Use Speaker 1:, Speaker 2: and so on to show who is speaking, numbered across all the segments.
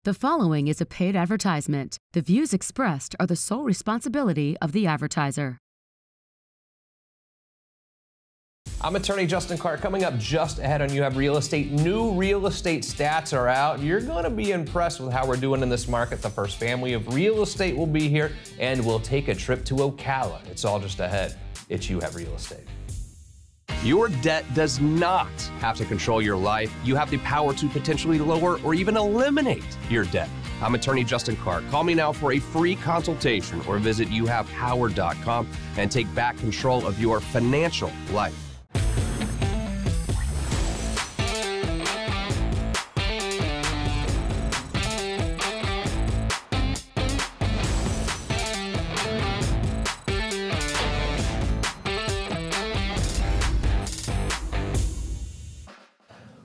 Speaker 1: The following is a paid advertisement. The views expressed are the sole responsibility of the advertiser.
Speaker 2: I'm attorney Justin Clark. Coming up just ahead on You Have Real Estate, new real estate stats are out. You're going to be impressed with how we're doing in this market. The first family of real estate will be here, and we'll take a trip to Ocala. It's all just ahead. It's You Have Real Estate. Your debt does not have to control your life. You have the power to potentially lower or even eliminate your debt. I'm attorney Justin Clark. Call me now for a free consultation or visit youhavepower.com and take back control of your financial life.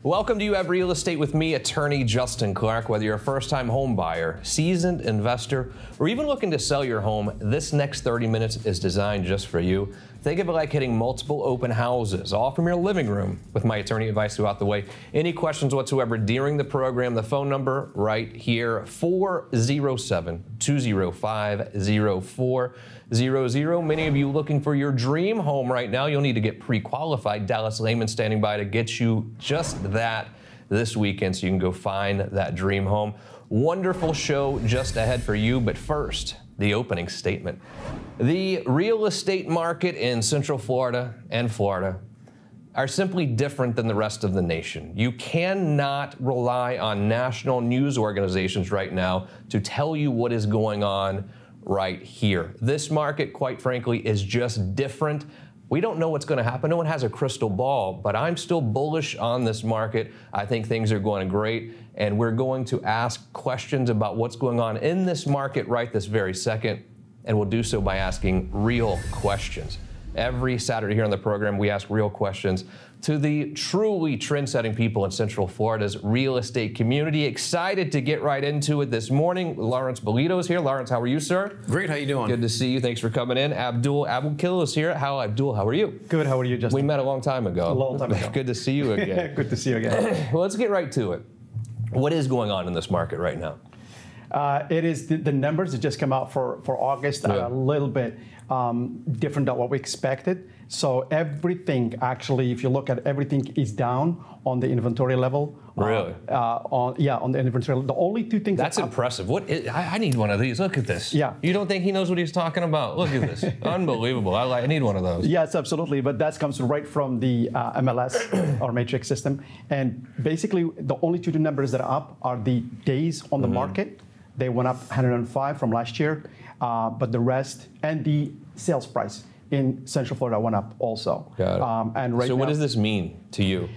Speaker 2: Welcome to You Have Real Estate with me, attorney Justin Clark. Whether you're a first-time home buyer, seasoned investor, or even looking to sell your home, this next 30 minutes is designed just for you. Think of it like hitting multiple open houses, all from your living room, with my attorney advice throughout the way. Any questions whatsoever during the program, the phone number right here, 407-205-0400. Many of you looking for your dream home right now. You'll need to get pre-qualified. Dallas Lehman standing by to get you just that this weekend so you can go find that dream home. Wonderful show just ahead for you, but first, the opening statement. The real estate market in Central Florida and Florida are simply different than the rest of the nation. You cannot rely on national news organizations right now to tell you what is going on right here. This market, quite frankly, is just different. We don't know what's going to happen. No one has a crystal ball, but I'm still bullish on this market. I think things are going great, and we're going to ask questions about what's going on in this market right this very second, and we'll do so by asking real questions. Every Saturday here on the program, we ask real questions to the truly trend-setting people in Central Florida's real estate community. Excited to get right into it this morning. Lawrence Bellido is here. Lawrence, how are you, sir?
Speaker 3: Great. How you doing?
Speaker 2: Good to see you. Thanks for coming in. Abdul Aitboukil is here. Abdul, how are you?
Speaker 3: Good. How are you, Justin?
Speaker 2: We met a long time ago.
Speaker 3: A long time ago.
Speaker 2: Good to see you again.
Speaker 3: Good to see you again.
Speaker 2: Well, let's get right to it. What is going on in this market right now?
Speaker 3: It is the numbers that just come out for August are a little bit different than what we expected. So everything, actually, if you look at everything, is down on the inventory level.
Speaker 2: Really?
Speaker 3: On the inventory. The only two things.
Speaker 2: That's impressive. I need one of these. Look at this.
Speaker 3: Yeah.
Speaker 2: You don't think he knows what he's talking about? Look at this. Unbelievable. I need one of those.
Speaker 3: Yes, absolutely. But that comes right from the MLS or matrix system. And basically, the only two numbers that are up are the days on the market. They went up 105 from last year, but the rest and the sales price in Central Florida went up also.
Speaker 2: Got it.
Speaker 3: And right
Speaker 2: so
Speaker 3: now,
Speaker 2: what does this mean to you?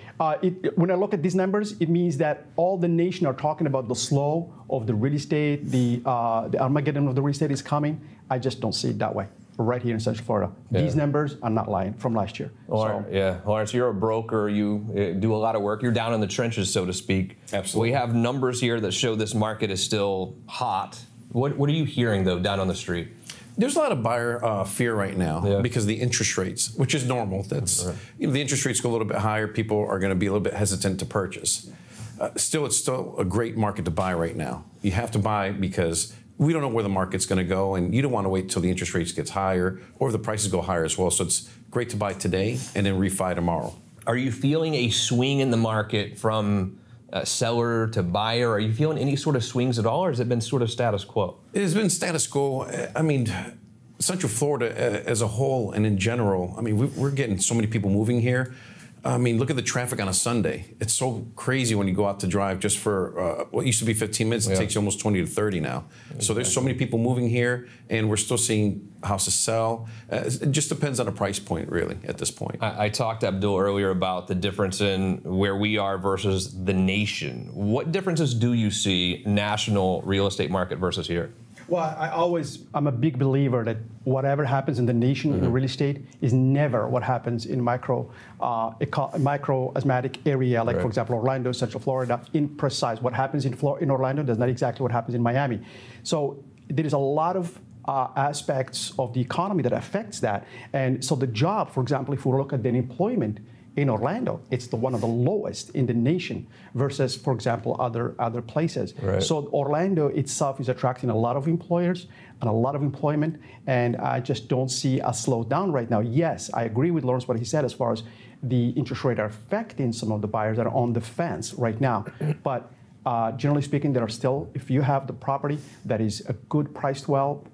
Speaker 3: When I look at these numbers, it means that all the nation are talking about the slow of the real estate, the Armageddon of the real estate is coming. I just don't see it that way. Right here in Central Florida. Yeah. These numbers are not lying from last year.
Speaker 2: Lawrence, you're a broker. You do a lot of work. You're down in the trenches, so to speak.
Speaker 3: Absolutely.
Speaker 2: We have numbers here that show this market is still hot. What are you hearing, though, down on the street?
Speaker 4: There's a lot of buyer fear right now because of the interest rates, which is normal. That's the interest rates go a little bit higher. People are going to be a little bit hesitant to purchase. It's still a great market to buy right now. You have to buy because we don't know where the market's going to go, and you don't want to wait till the interest rates gets higher or the prices go higher as well. So it's great to buy today and then refi tomorrow.
Speaker 2: Are you feeling a swing in the market from seller to buyer? Are you feeling any sort of swings at all, or has it been sort of status quo?
Speaker 4: It has been status quo. I mean, Central Florida as a whole and in general, I mean, we're getting so many people moving here. I mean, look at the traffic on a Sunday. It's so crazy when you go out to drive just for what used to be 15 minutes. It takes you almost 20 to 30 now. Exactly. So there's so many people moving here, and we're still seeing houses sell. It just depends on the price point, really, at this point.
Speaker 2: I talked to Abdul earlier about the difference in where we are versus the nation. What differences do you see national real estate market versus here?
Speaker 3: Well, I'm a big believer that whatever happens in the nation in real estate is never what happens in micro asthmatic area, like, for example, Orlando, Central Florida, in precise. What happens in Orlando does not exactly what happens in Miami. So there is a lot of aspects of the economy that affects that. And so the job, for example, if we look at the unemployment in Orlando, it's one of the lowest in the nation versus, for example, other places.
Speaker 2: Right.
Speaker 3: So Orlando itself is attracting a lot of employers and a lot of employment, and I just don't see a slowdown right now. Yes, I agree with Lawrence what he said as far as the interest rate are affecting some of the buyers that are on the fence right now. But generally speaking, there are still, if you have the property that is a good priced well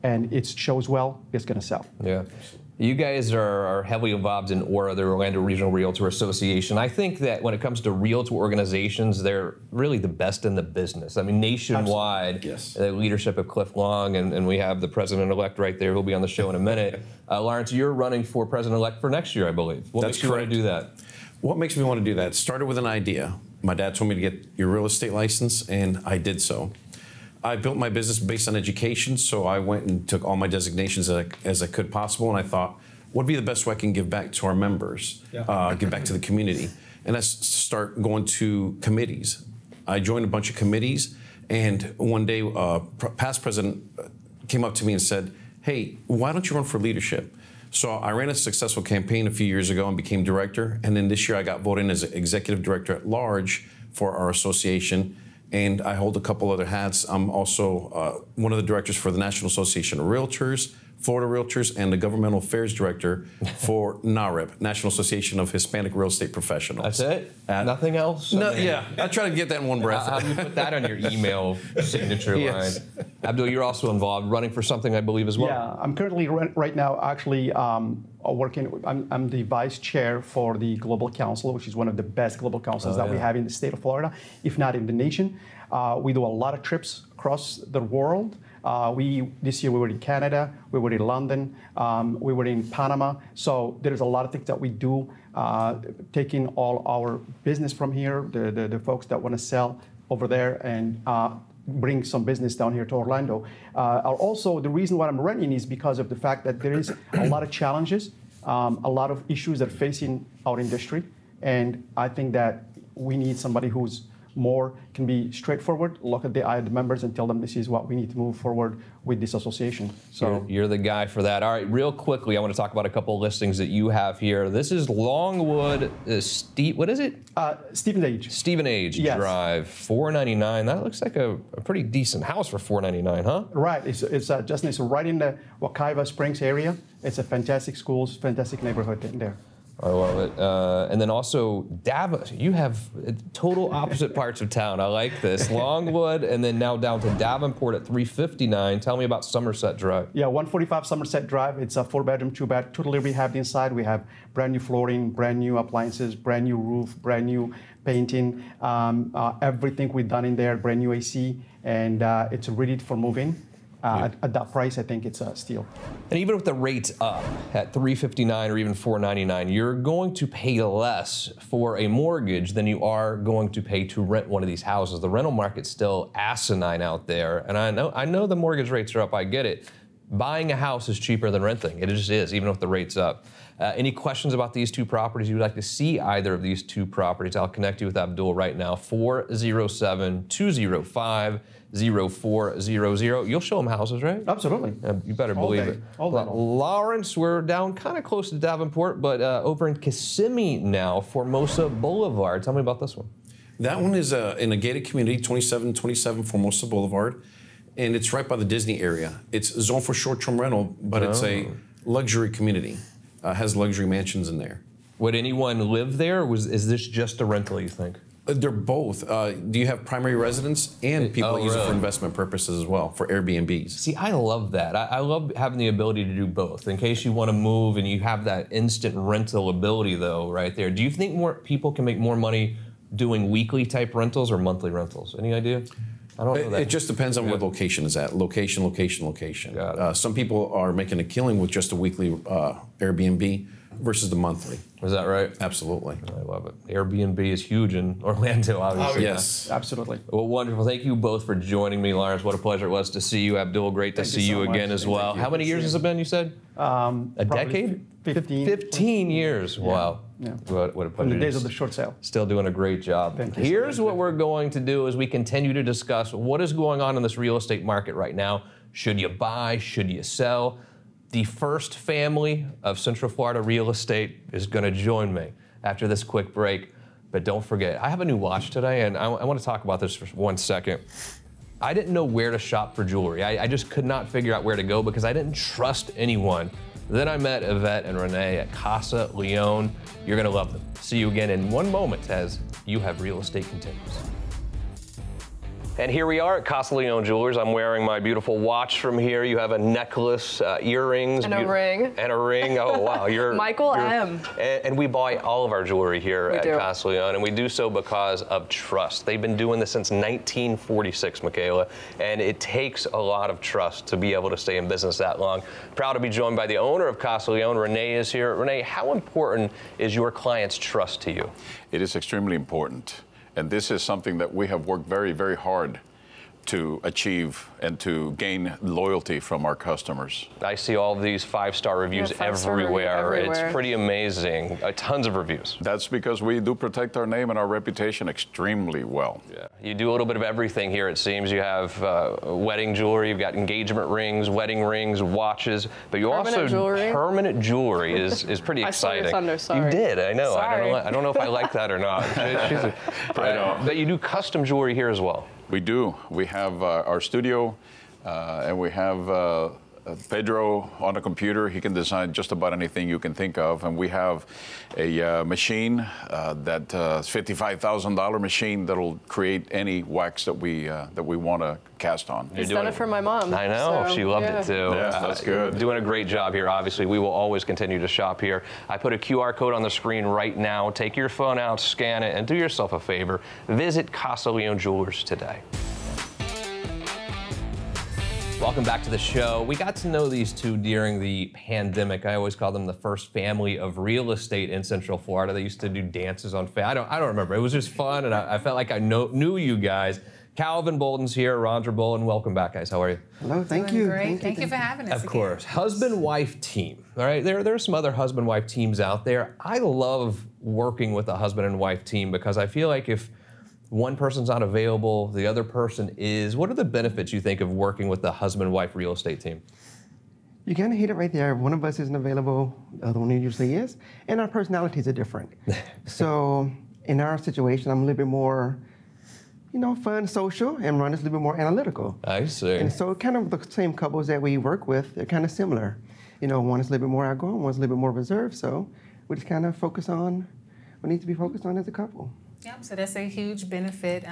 Speaker 3: and it shows well, it's going to sell.
Speaker 2: Yeah. You guys are heavily involved in ORRA, the Orlando Regional Realtor Association. I think that when it comes to realtor organizations, they're really the best in the business. I mean, nationwide,
Speaker 4: yes.
Speaker 2: The leadership of Cliff Long, and we have the president-elect right there who'll be on the show in a minute. Lawrence, you're running for president-elect for next year, I believe. What makes you want to do that?
Speaker 4: What makes me want to do that? It started with an idea. My dad told me to get your real estate license, and I did so. I built my business based on education, so I went and took all my designations as I could possible, and I thought, what would be the best way I can give back to our members, give back to the community? And I start going to committees. I joined a bunch of committees, and one day, past president came up to me and said, hey, why don't you run for leadership? So I ran a successful campaign a few years ago and became director, and then this year I got voted in as executive director at large for our association. And I hold a couple other hats. I'm also one of the directors for the National Association of Realtors, Florida Realtors, and the Governmental Affairs Director for NAREP, National Association of Hispanic Real Estate Professionals.
Speaker 2: That's it? Nothing else?
Speaker 4: No, yeah. I try to get that in one breath.
Speaker 2: How do you put that on your email signature
Speaker 4: Yes.
Speaker 2: line? Abdul, you're also involved, running for something, I believe, as well.
Speaker 3: Yeah, I'm currently right now actually working. I'm the vice chair for the Global Council, which is one of the best global councils that we have in the state of Florida, if not in the nation. We do a lot of trips across the world. This year we were in Canada, we were in London, we were in Panama. So there's a lot of things that we do, taking all our business from here, the folks that want to sell over there, and bring some business down here to Orlando. Also, the reason why I'm running is because of the fact that there is a lot of challenges, a lot of issues that are facing our industry, and I think that we need somebody who's can be straightforward, look at the eye of the members and tell them this is what we need to move forward with this association. So
Speaker 2: you're the guy for that. All right, real quickly, I want to talk about a couple of listings that you have here. This is Longwood, what is it?
Speaker 3: Stephen Age.
Speaker 2: Stephen Age
Speaker 3: Yes.
Speaker 2: Drive, $499. That looks like a pretty decent house for $499, huh?
Speaker 3: Right, it's Justin, it's right in the Wekiwa Springs area. It's a fantastic school, fantastic neighborhood in there.
Speaker 2: I love it. And then also, you have total opposite parts of town. I like this. Longwood, and then now down to Davenport at $359. Tell me about Somerset Drive.
Speaker 3: Yeah, 145 Somerset Drive. It's a 4-bedroom, 2-bath, totally rehabbed inside. We have brand new flooring, brand new appliances, brand new roof, brand new painting. Everything we've done in there, brand new AC, and it's ready for moving. At that price, I think it's a steal.
Speaker 2: And even with the rates up at $359 or even $499, you're going to pay less for a mortgage than you are going to pay to rent one of these houses. The rental market's still asinine out there, and I know the mortgage rates are up. I get it. Buying a house is cheaper than renting. It just is, even with the rates up. Any questions about these two properties? You'd like to see either of these two properties? I'll connect you with Abdul right now. 407-205-0400. You'll show them houses, right?
Speaker 3: Absolutely.
Speaker 2: You better believe it. Lawrence, we're down kind of close to Davenport, but over in Kissimmee now, Formosa Boulevard. Tell me about this one.
Speaker 4: That one is in a gated community, 2727 Formosa Boulevard, and it's right by the Disney area. It's zoned for short-term rental, but it's a luxury community. Has luxury mansions in there.
Speaker 2: Would anyone live there, or is this just a rental, you think?
Speaker 4: They're both. Do you have primary residence and people use it for investment purposes as well, for Airbnbs?
Speaker 2: See, I love that. I love having the ability to do both. In case you want to move and you have that instant rental ability, though, right there. Do you think more people can make more money doing weekly type rentals or monthly rentals? Any idea? I don't know that.
Speaker 4: It just depends on what location is at. Location. Some people are making a killing with just a weekly Airbnb versus the monthly.
Speaker 2: Is that right?
Speaker 4: Absolutely.
Speaker 2: I love it. Airbnb is huge in Orlando, obviously.
Speaker 4: Yes.
Speaker 3: Absolutely.
Speaker 2: Well, wonderful. Thank you both for joining me, Lawrence. What a pleasure it was to see you. Abdul, great to see you again as well. How many years has it been, you said? A decade?
Speaker 3: 15.
Speaker 2: 15 years.
Speaker 3: Yeah.
Speaker 2: Wow.
Speaker 3: Yeah.
Speaker 2: What a pleasure.
Speaker 3: From the days of the short sale.
Speaker 2: Still doing a great job.
Speaker 3: Thank you.
Speaker 2: Here's what we're going to do as we continue to discuss what is going on in this real estate market right now. Should you buy? Should you sell? The first family of Central Florida real estate is going to join me. after this quick break. But don't forget, I have a new watch today, and I want to talk about this for 1 second. I didn't know where to shop for jewelry. I just could not figure out where to go because I didn't trust anyone. Then I met Yvette and Renee at Casa Leon. You're gonna love them. See you again in 1 moment as You Have Real Estate continues. And here we are at Casa Leon Jewelers. I'm wearing my beautiful watch from here. You have a necklace, earrings.
Speaker 5: And a ring.
Speaker 2: And a ring. Oh, wow.
Speaker 5: Michael M.
Speaker 2: And we buy all of our jewelry here at Casa Leon, and we do so because of trust. They've been doing this since 1946, Michaela, and it takes a lot of trust to be able to stay in business that long. Proud to be joined by the owner of Casa Leon. Renee is here. Renee, how important is your client's trust to you?
Speaker 6: It is extremely important. And this is something that we have worked very, very hard to achieve and to gain loyalty from our customers.
Speaker 2: I see all of these 5-star reviews everywhere. It's pretty amazing. Tons of reviews.
Speaker 6: That's because we do protect our name and our reputation extremely well.
Speaker 2: Yeah. You do a little bit of everything here, it seems. You have wedding jewelry, you've got engagement rings, wedding rings, watches, but you also permanent jewelry is pretty exciting.
Speaker 5: I stole your thunder, sorry.
Speaker 2: You did, I know.
Speaker 5: Sorry.
Speaker 2: I don't know if I like that or not. But you do custom jewelry here as well.
Speaker 6: We do. We have our studio, and we have Pedro on a computer. He can design just about anything you can think of. And we have a machine that's $55,000 machine that'll create any wax that we want to cast on.
Speaker 5: He's done it for my mom.
Speaker 2: I know. So, she loved it too.
Speaker 6: Yeah, that's good.
Speaker 2: Doing a great job here. Obviously, we will always continue to shop here. I put a QR code on the screen right now. Take your phone out, scan it, and do yourself a favor. Visit Casa Leon Jewelers today. Welcome back to the show. We got to know these two during the pandemic. I always call them the first family of real estate in Central Florida. They used to do dances on I don't remember. It was just fun, and I felt like I knew you guys. Calvin Bolden's here, Rhondra Bolden. Welcome back, guys. How are you?
Speaker 7: Hello, thank you.
Speaker 8: Great. Thank you for having us.
Speaker 2: Of course. Husband-wife team. All right, there are some other husband-wife teams out there. I love working with a husband and wife team because I feel like if one person's not available, the other person is. What are the benefits you think of working with the husband-wife real estate team?
Speaker 7: You kind of hit it right there. If one of us isn't available, the other one usually is, and our personalities are different. So in our situation, I'm a little bit more, fun, social, and Ron is a little bit more analytical.
Speaker 2: I see.
Speaker 7: And so kind of the same couples that we work with, they're kind of similar. One is a little bit more outgoing, one's a little bit more reserved, so we just kind of focus on what needs to be focused on as a couple.
Speaker 8: Yep, so that's a huge benefit.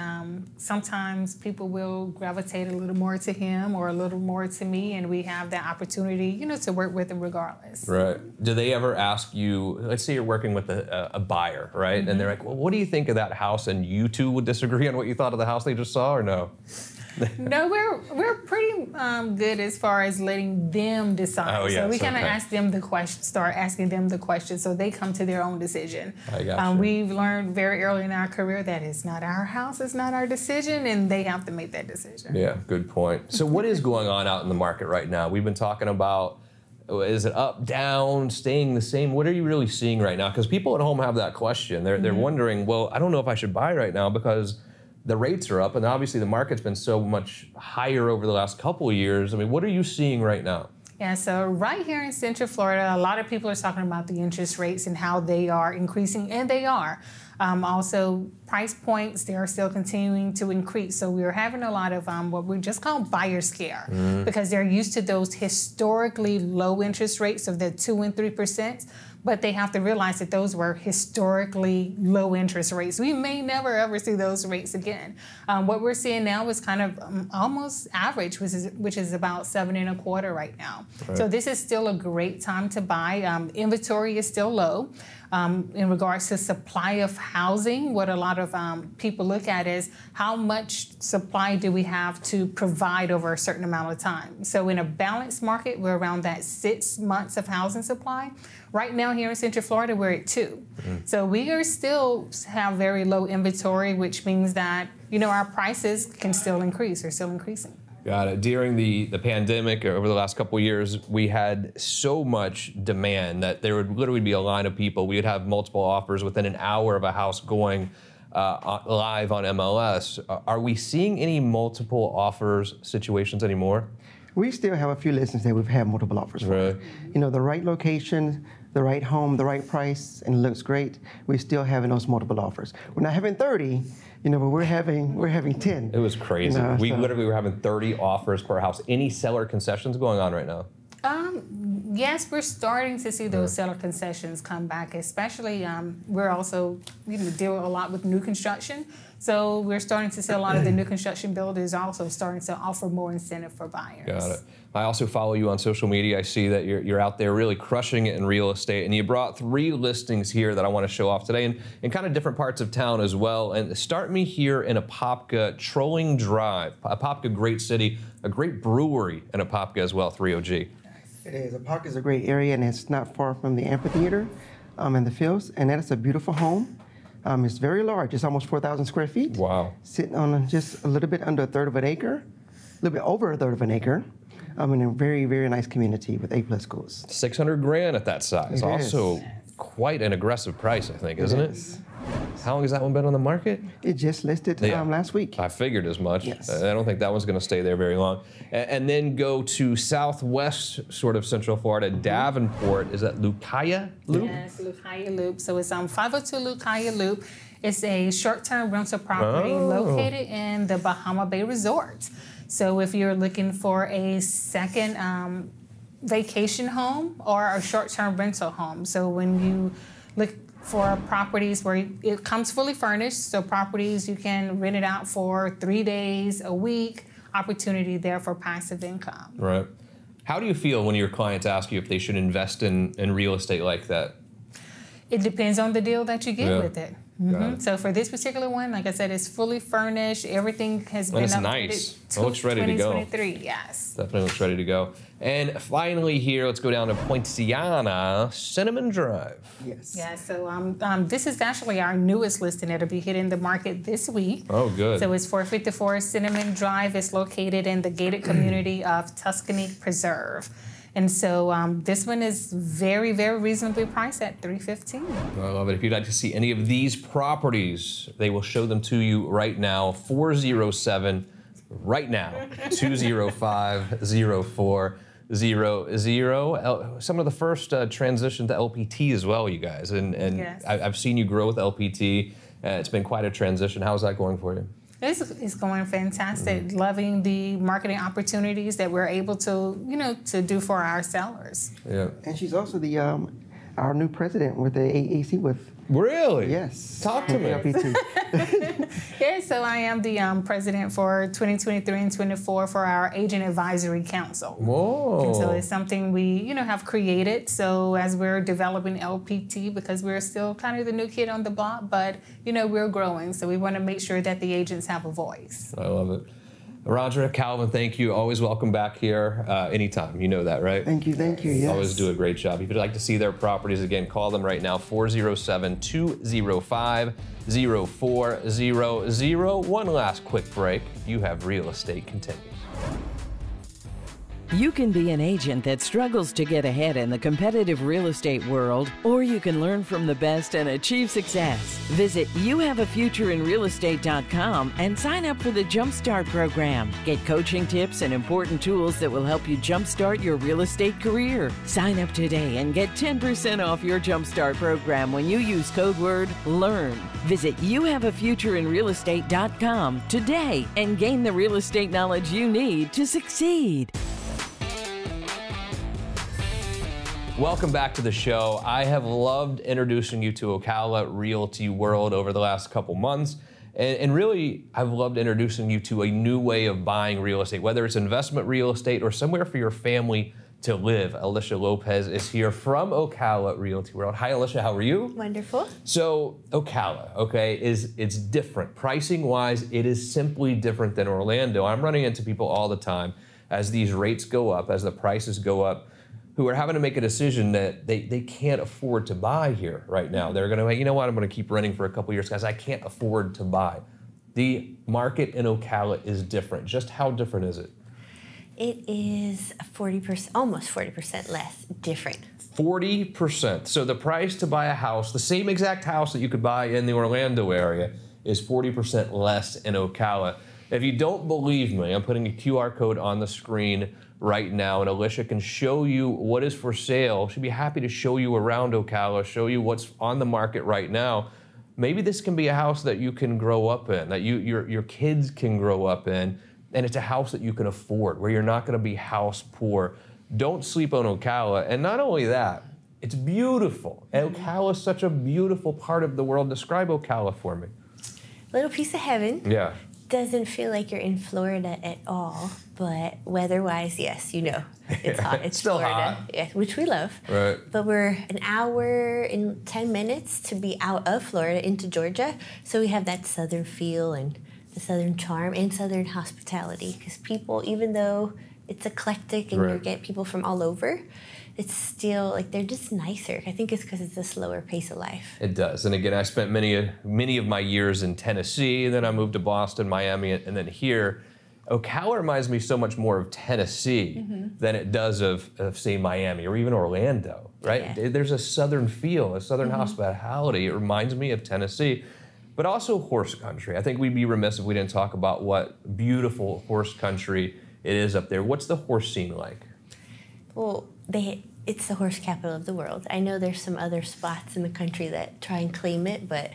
Speaker 8: Sometimes people will gravitate a little more to him or a little more to me, and we have that opportunity, to work with them regardless.
Speaker 2: Right. Do they ever ask you, let's say you're working with a buyer, right? Mm-hmm. And they're like, well, what do you think of that house? And you two would disagree on what you thought of the house they just saw, or no?
Speaker 8: No, we're pretty good as far as letting them decide.
Speaker 2: Oh, yes,
Speaker 8: so we kind of ask them the question, start asking them the question, so they come to their own decision.
Speaker 2: I got you.
Speaker 8: We've learned very early in our career that it's not our house, it's not our decision, and they have to make that decision.
Speaker 2: Yeah, good point. So what is going on out in the market right now? We've been talking about, is it up, down, staying the same? What are you really seeing right now? Because people at home have that question. They're wondering, well, I don't know if I should buy right now because the rates are up, and obviously the market's been so much higher over the last couple of years. I mean, what are you seeing right now?
Speaker 8: Yeah, so right here in Central Florida, a lot of people are talking about the interest rates and how they are increasing, and they are. Also, price points, they are still continuing to increase. So we're having a lot of what we just call buyer scare, because they're used to those historically low interest rates of the 2% and 3%. But they have to realize that those were historically low interest rates. We may never ever see those rates again. What we're seeing now is kind of almost average, which is about 7.25% right now. Right. So this is still a great time to buy. Inventory is still low. In regards to supply of housing, what a lot of people look at is how much supply do we have to provide over a certain amount of time. So in a balanced market, we're around that 6 months of housing supply. Right now here in Central Florida, we're at 2. So we are still have very low inventory, which means that, our prices can still increase or still increasing.
Speaker 2: Got it. During the pandemic, over the last couple of years, we had so much demand that there would literally be a line of people. We would have multiple offers within an hour of a house going live on MLS. Are we seeing any multiple offers situations anymore?
Speaker 7: We still have a few listings that we've had multiple offers for.
Speaker 2: Right.
Speaker 7: The right location, the right home, the right price, and it looks great, we're still having those multiple offers. We're not having 30, but we're having 10.
Speaker 2: It was crazy. We literally were having 30 offers per house. Any seller concessions going on right now?
Speaker 8: Yes, we're starting to see those seller concessions come back, especially we're also deal a lot with new construction. So we're starting to see a lot of the new construction builders also starting to offer more incentive for buyers.
Speaker 2: Got it. I also follow you on social media. I see that you're out there really crushing it in real estate, and you brought 3 listings here that I want to show off today in kind of different parts of town as well. And start me here in Apopka, Trolling Drive. Apopka, great city, a great brewery in Apopka as well, 3OG.
Speaker 7: It is. Apopka is a great area, and it's not far from the amphitheater and the fields, and that is a beautiful home. It's very large. It's almost 4,000 square feet.
Speaker 2: Wow.
Speaker 7: Sitting on just a little bit under a third of an acre, a little bit over a third of an acre, in a very, very nice community with A+ schools.
Speaker 2: 600 grand at that size.
Speaker 7: It
Speaker 2: also
Speaker 7: is.
Speaker 2: quite an aggressive price, I think, isn't
Speaker 7: is.
Speaker 2: it? How long has that one been on the market?
Speaker 7: It just listed last week.
Speaker 2: I figured as much.
Speaker 7: Yes.
Speaker 2: I don't think that one's going to stay there very long. And then go to southwest, sort of Central Florida, Davenport. Is that Lucaya Loop?
Speaker 8: Yes, Lucaya Loop. So it's 502 Lucaya Loop. It's a short-term rental property located in the Bahama Bay Resort. So if you're looking for a second vacation home or a short-term rental home, so when you look for properties where it comes fully furnished, so properties you can rent it out for 3 days, a week, opportunity there for passive income.
Speaker 2: Right. How do you feel when your clients ask you if they should invest in real estate like that?
Speaker 8: It depends on the deal that you get with it.
Speaker 2: Got it.
Speaker 8: So for this particular one, like I said, it's fully furnished. Everything has been
Speaker 2: it's
Speaker 8: updated.
Speaker 2: Nice. It looks ready to go.
Speaker 8: 2023, yes.
Speaker 2: Definitely looks ready to go. And finally here, let's go down to Poinciana, Cinnamon Drive.
Speaker 7: Yes.
Speaker 8: Yeah, so this is actually our newest listing. It'll be hitting the market this week.
Speaker 2: Oh, good.
Speaker 8: So it's 454 Cinnamon Drive. It's located in the gated community of Tuscany Preserve. And so this one is very, very reasonably priced at $315.
Speaker 2: I love it. If you'd like to see any of these properties, they will show them to you right now. 407 right now, 205-0400. Some of the first transition to LPT as well, you guys. And
Speaker 8: yes.
Speaker 2: I've seen you grow with LPT. It's been quite a transition. How's that going for you?
Speaker 8: It's going fantastic. Loving the marketing opportunities that we're able to, to do for our sellers.
Speaker 2: Yeah.
Speaker 7: And she's also the our new president with the AAC with.
Speaker 2: Really?
Speaker 7: Yes.
Speaker 2: Talk to me.
Speaker 7: LPT.
Speaker 8: Yeah, so I am the president for 2023 and 24 for our Agent Advisory Council.
Speaker 2: Whoa.
Speaker 8: And so it's something we, have created. So as we're developing LPT, because we're still kind of the new kid on the block, but, we're growing. So we want to make sure that the agents have a voice.
Speaker 2: I love it. Rhondra, Calvin, thank you. Always welcome back here anytime. You know that, right?
Speaker 7: Thank you, yes.
Speaker 2: Always do a great job. If you'd like to see their properties, again, call them right now, 407-205-0400. One last quick break. You have real estate continues.
Speaker 9: You can be an agent that struggles to get ahead in the competitive real estate world, or you can learn from the best and achieve success. Visit youhaveafutureinrealestate.com and sign up for the Jumpstart program. Get coaching tips and important tools that will help you jumpstart your real estate career. Sign up today and get 10% off your Jumpstart program when you use code word LEARN. Visit youhaveafutureinrealestate.com today and gain the real estate knowledge you need to succeed.
Speaker 2: Welcome back to the show. I have loved introducing you to Ocala Realty World over the last couple months. And really, I've loved introducing you to a new way of buying real estate, whether it's investment real estate or somewhere for your family to live. Elisha Lopez is here from Ocala Realty World. Hi, Elisha, how are you?
Speaker 5: Wonderful.
Speaker 2: So Ocala, okay, it's different. Pricing-wise, it is simply different than Orlando. I'm running into people all the time as these rates go up, as the prices go up, who are having to make a decision that they can't afford to buy here right now. They're going to, you know what, I'm going to keep renting for a couple years, guys. I can't afford to buy. The market in Ocala is different. Just how different is it?
Speaker 5: It is 40%, almost 40% less different.
Speaker 2: 40%. So the price to buy a house, the same exact house that you could buy in the Orlando area, is 40% less in Ocala. If you don't believe me, I'm putting a QR code on the screen right now, and Elisha can show you what is for sale. She'd be happy to show you around Ocala, show you what's on the market right now. Maybe this can be a house that you can grow up in, that your kids can grow up in, and it's a house that you can afford, where you're not going to be house poor. Don't sleep on Ocala. And not only that, it's beautiful. Ocala is such a beautiful part of the world. Describe Ocala for me.
Speaker 5: Little piece of heaven.
Speaker 2: Yeah.
Speaker 5: Doesn't feel like you're in Florida at all, but weather-wise, yes, you know, it's hot. It's
Speaker 2: still
Speaker 5: Florida,
Speaker 2: hot.
Speaker 5: yeah, which we love.
Speaker 2: Right.
Speaker 5: But we're an hour and 10 minutes to be out of Florida into Georgia, so we have that southern feel and the southern charm and southern hospitality. Because people, even though it's eclectic and you get people from all over, it's still like they're just nicer. I think it's because it's a slower pace of life.
Speaker 2: It does. And again, I spent many of my years in Tennessee, and then I moved to Boston, Miami, and then here. Ocala reminds me so much more of Tennessee than it does of, say, Miami or even Orlando, right?
Speaker 5: Yeah.
Speaker 2: There's a southern feel, a southern hospitality. It reminds me of Tennessee, but also horse country. I think we'd be remiss if we didn't talk about what beautiful horse country it is up there. What's the horse scene like?
Speaker 5: Well, it's the horse capital of the world. I know there's some other spots in the country that try and claim it, but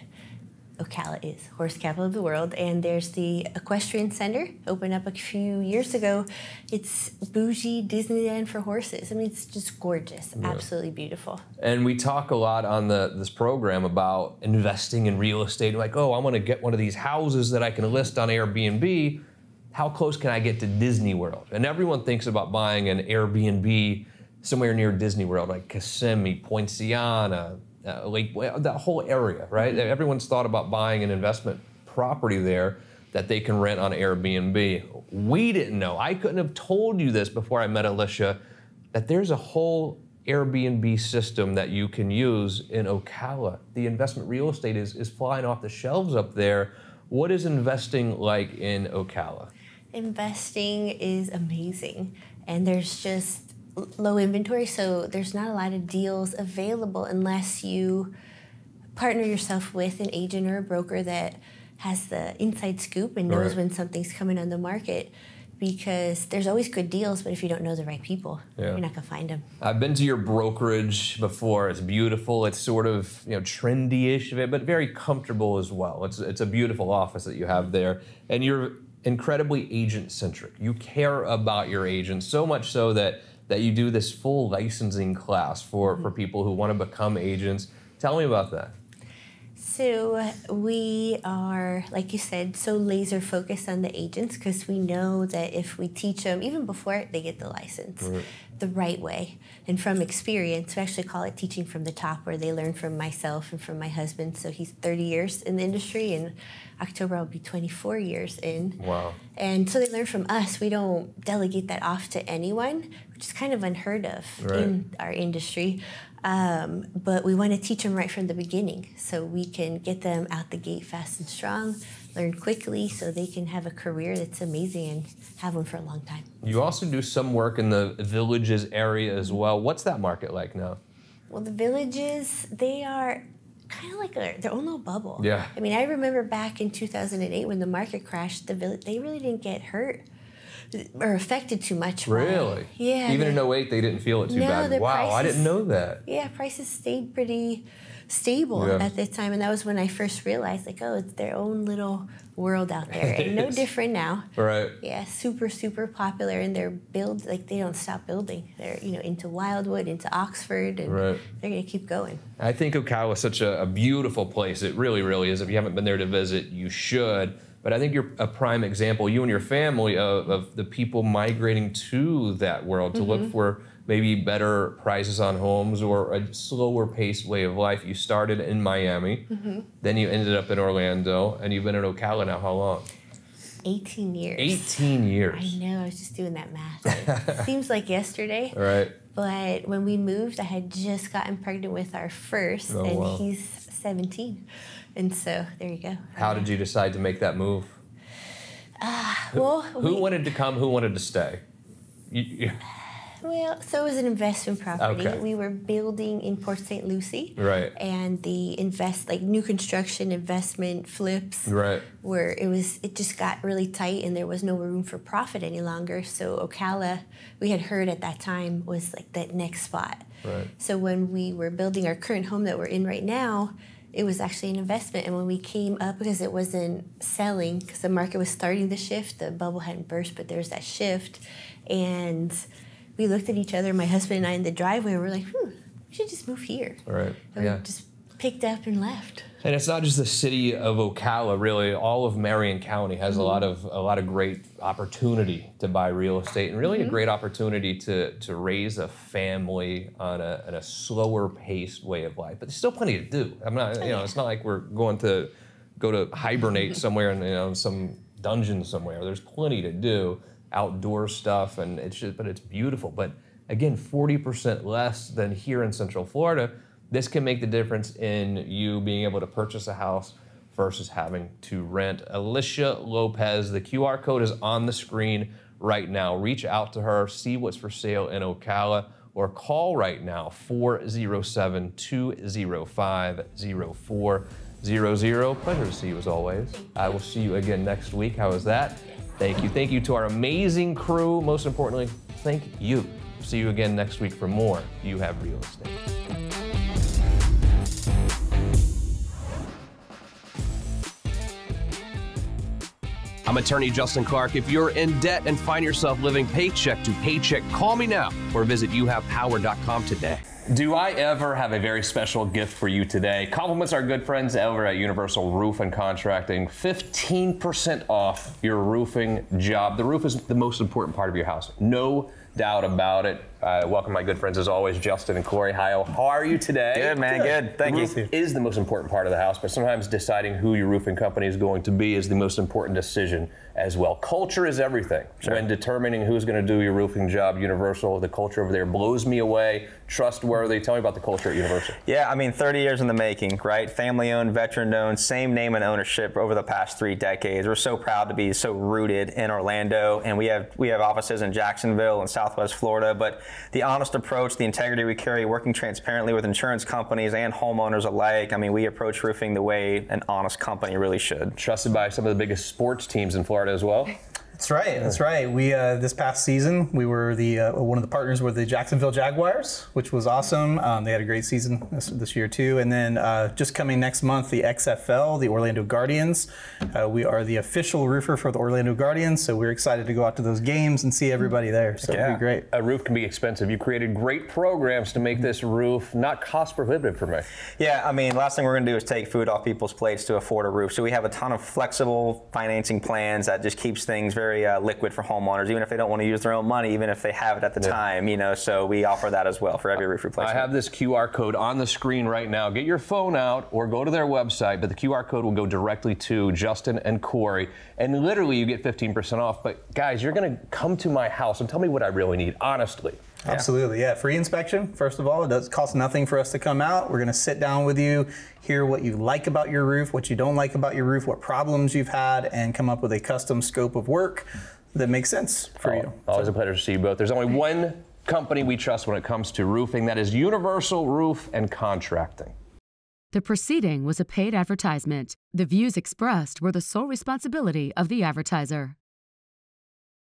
Speaker 5: Ocala is horse capital of the world. And there's the Equestrian Center, opened up a few years ago. It's bougie Disneyland for horses. I mean, it's just gorgeous, absolutely beautiful.
Speaker 2: And we talk a lot on this program about investing in real estate. Like, oh, I want to get one of these houses that I can list on Airbnb. How close can I get to Disney World? And everyone thinks about buying an Airbnb somewhere near Disney World, like Kissimmee, Poinciana, Lake, that whole area, right? Everyone's thought about buying an investment property there that they can rent on Airbnb. We didn't know. I couldn't have told you this before I met Elisha, that there's a whole Airbnb system that you can use in Ocala. The investment real estate is flying off the shelves up there. What is investing like in Ocala?
Speaker 5: Investing is amazing, and there's just low inventory, so there's not a lot of deals available unless you partner yourself with an agent or a broker that has the inside scoop and knows when something's coming on the market, because there's always good deals, but if you don't know the right people, you're not gonna find them.
Speaker 2: I've been to your brokerage before. It's beautiful. It's sort of trendy-ish, but very comfortable as well. It's a beautiful office that you have there, and you're incredibly agent-centric. You care about your agents so much so that you do this full licensing class for people who want to become agents. Tell me about that.
Speaker 5: So we are, like you said, so laser focused on the agents because we know that if we teach them, even before they get the license, the right way, and from experience, we actually call it teaching from the top, where they learn from myself and from my husband. So he's 30 years in the industry, and October I'll be 24 years in.
Speaker 2: Wow.
Speaker 5: And so they learn from us. We don't delegate that off to anyone, which is kind of unheard of in our industry. But we want to teach them right from the beginning so we can get them out the gate fast and strong, learn quickly so they can have a career that's amazing and have one for a long time.
Speaker 2: You also do some work in the Villages area as well. What's that market like now?
Speaker 5: Well, the Villages, they are kind of like their own little bubble.
Speaker 2: Yeah.
Speaker 5: I mean, I remember back in 2008 when the market crashed, they really didn't get hurt or affected too much.
Speaker 2: Really?
Speaker 5: Yeah.
Speaker 2: Even in 08, they didn't feel it too bad. Wow, I didn't know that.
Speaker 5: Yeah, prices stayed pretty stable at the time, and that was when I first realized, like, oh, it's their own little world out there, and no different now.
Speaker 2: Right.
Speaker 5: Yeah, super, super popular, and they're like they don't stop building. They're into Wildwood, into Oxford, and they're gonna keep going.
Speaker 2: I think Ocala is such a beautiful place. It really, really is. If you haven't been there to visit, you should. But I think you're a prime example, you and your family, of the people migrating to that world to look for maybe better prices on homes or a slower paced way of life. You started in Miami, then you ended up in Orlando, and you've been in Ocala now how long?
Speaker 5: 18 years.
Speaker 2: 18 years.
Speaker 5: I know, I was just doing that math. It seems like yesterday.
Speaker 2: Right.
Speaker 5: But when we moved, I had just gotten pregnant with our first, he's 17. And so, there you go.
Speaker 2: How did you decide to make that move?
Speaker 5: Well,
Speaker 2: who wanted to come, who wanted to stay?
Speaker 5: Well, so it was an investment property.
Speaker 2: Okay.
Speaker 5: We were building in Port St. Lucie.
Speaker 2: Right.
Speaker 5: And the new construction investment flips.
Speaker 2: Right.
Speaker 5: Where it just got really tight and there was no room for profit any longer. So Ocala, we had heard at that time, was like that next spot.
Speaker 2: Right.
Speaker 5: So when we were building our current home that we're in right now, it was actually an investment. And when we came up, because it wasn't selling, because the market was starting to shift, the bubble hadn't burst, but there's that shift. And we looked at each other, my husband and I, in the driveway, and we're like, we should just move here.
Speaker 2: Right.
Speaker 5: And we just picked up and left.
Speaker 2: And it's not just the city of Ocala, really. All of Marion County has a lot of great opportunity to buy real estate, and really a great opportunity to raise a family on a slower paced way of life. But there's still plenty to do. I'm not, it's not like we're going to go to hibernate somewhere in some dungeon somewhere. There's plenty to do, outdoor stuff, and but it's beautiful. But again, 40% less than here in Central Florida. This can make the difference in you being able to purchase a house versus having to rent. Elisha Lopez, the QR code is on the screen right now. Reach out to her, see what's for sale in Ocala, or call right now, 407-205-0400. Pleasure to see you as always. I will see you again next week. How was that? Thank you. Thank you to our amazing crew. Most importantly, thank you. See you again next week for more You Have Real Estate. I'm attorney Justin Clark. If you're in debt and find yourself living paycheck to paycheck, call me now or visit youhavepower.com today. Do I ever have a very special gift for you today? Compliments our good friends over at Universal Roof and Contracting. 15% off your roofing job. The roof is the most important part of your house. No doubt about it. Welcome my good friends as always, Justin and Corey. Hi, how are you today?
Speaker 10: Good, man, good. Thank you.
Speaker 2: The roof is the most important part of the house, but sometimes deciding who your roofing company is going to be is the most important decision as well. Culture is everything. Sure. When determining who's going to do your roofing job, Universal, the culture over there blows me away. Trustworthy. Tell me about the culture at Universal.
Speaker 10: Yeah, I mean, 30 years in the making, right? Family-owned, veteran-owned, same name and ownership over the past 3 decades. We're so proud to be so rooted in Orlando, and we have offices in Jacksonville and Southwest Florida, but the honest approach, the integrity we carry, working transparently with insurance companies and homeowners alike. I mean, we approach roofing the way an honest company really should.
Speaker 2: Trusted by some of the biggest sports teams in Florida as well.
Speaker 11: That's right. That's right. We this past season we were the one of the partners with the Jacksonville Jaguars, which was awesome. They had a great season this year too. And then just coming next month, the XFL, the Orlando Guardians. We are the official roofer for the Orlando Guardians, so we're excited to go out to those games and see everybody there. So it'll be great.
Speaker 2: A roof can be expensive. You created great programs to make this roof not cost prohibitive for me.
Speaker 10: Yeah, I mean, last thing we're going to do is take food off people's plates to afford a roof. So we have a ton of flexible financing plans that just keeps things very liquid for homeowners, even if they don't want to use their own money, even if they have it at the time, so we offer that as well for every roof replacement.
Speaker 2: I have this QR code on the screen right now. Get your phone out or go to their website, but the QR code will go directly to Justin and Corey, and literally you get 15% off. But guys, you're going to come to my house and tell me what I really need, honestly.
Speaker 11: Absolutely, yeah. Free inspection, first of all. It does cost nothing for us to come out. We're going to sit down with you, hear what you like about your roof, what you don't like about your roof, what problems you've had, and come up with a custom scope of work that makes sense for you.
Speaker 2: Always a pleasure to see you both. There's only one company we trust when it comes to roofing. That is Universal Roof and Contracting.
Speaker 1: The proceeding was a paid advertisement. The views expressed were the sole responsibility of the advertiser.